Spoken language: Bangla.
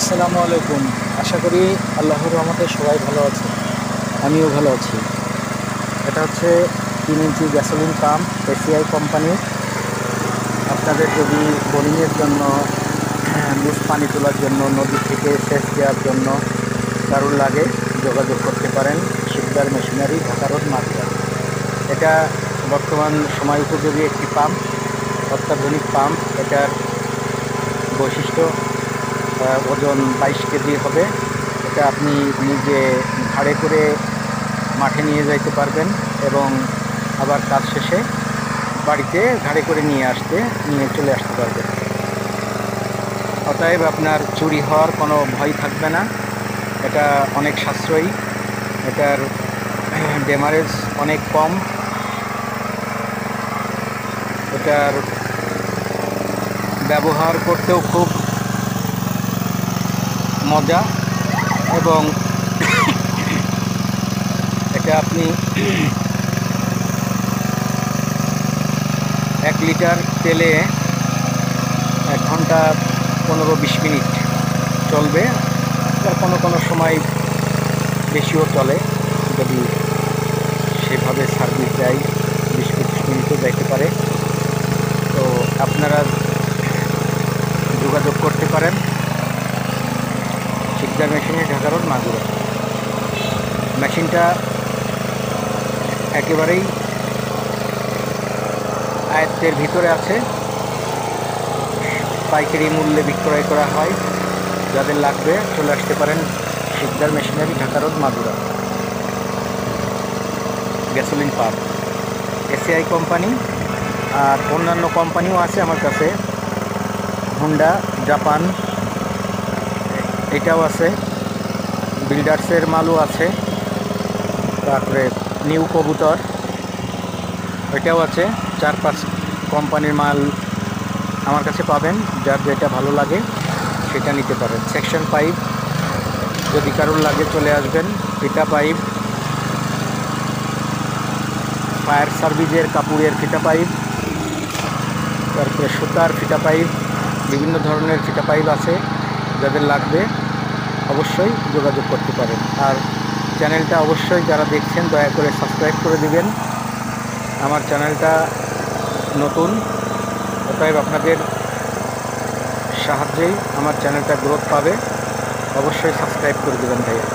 আসসালামু আলাইকুম। আশা করি আল্লাহর রহমতে সবাই ভালো আছে। আমিও ভালো আছি। এটা হচ্ছে 3 ইঞ্চি গ্যাসোলিন পাম্প, এসিআই কোম্পানির। আপনাদের যদি বোরিংয়ের জন্য, লুজ পানি তোলার জন্য, নদী থেকে সেচ দেওয়ার জন্য কারোর লাগে, যোগাযোগ করতে পারেন। Sikdar machinery, Dhaka road, Magura. এটা বর্তমান সময় উপযোগী একটি পাম্প, অত্যাধুনিক পাম্প। এটার বৈশিষ্ট্য, ওজন 22 কেজি হবে। এটা আপনি নিজে ঘাড়ে করে মাঠে নিয়ে যাইতে পারবেন এবং আবার কাজ শেষে বাড়িতে ঘাড়ে করে নিয়ে চলে আসতে পারবেন। অতএব আপনার চুরি হওয়ার কোনো ভয় থাকবে না। এটা অনেক সাশ্রয়ী, এটার ড্যামারেজ অনেক কম, এটার ব্যবহার করতেও খুব মজা এবং এটা আপনি 1 লিটার তেলে 1 ঘন্টা 15-20 মিনিট চলবে। কোনো সময় বেশিও চলে, যদি সেভাবে সার্ভিস দেয় 20-25 মিনিটও যাইতে পারে। তো আপনারা যোগাযোগ করতে পারেন শিকদার মেশিনে, ঢাকা রোড, মাগুরা। মেশিনটা একেবারেই আয়ত্তের ভিতরে আছে, পাইকারি মূল্যে বিক্রয় করা হয়। যাদের লাগবে চলে আসতে পারেন Sikdar machinery, Dhaka road, Magura. Gasoline pump, ACI company. আর অন্যান্য কোম্পানিও আছে আমার কাছে, হুন্ডা, জাপান, এটাও আছে। বিল্ডার্সের মালও আছে। তারপরে নিউ কবুতর, এটাও আছে। 4-5 কোম্পানির মাল আমার কাছে পাবেন। যার যেটা ভালো লাগে সেটা নিতে পারেন। সেকশন পাইপ যদি কারোর লাগে চলে আসবেন। ফিতা পাইপ, ফায়ার সার্ভিসের কাপড়ের ফিতা পাইপ, তারপরে সুতার ফিতা পাইপ, বিভিন্ন ধরনের ফিতা পাইপ আছে। যাদের লাগবে অবশ্যই যোগাযোগ করতে পারেন। আর চ্যানেলটা অবশ্যই যারা দেখছেন দয়া করে সাবস্ক্রাইব করে দিবেন। আমার চ্যানেলটা নতুন, অতএব আপনাদের সাহায্যেই আমার চ্যানেলটা গ্রোথ পাবে। অবশ্যই সাবস্ক্রাইব করে দেবেন ভাইয়া।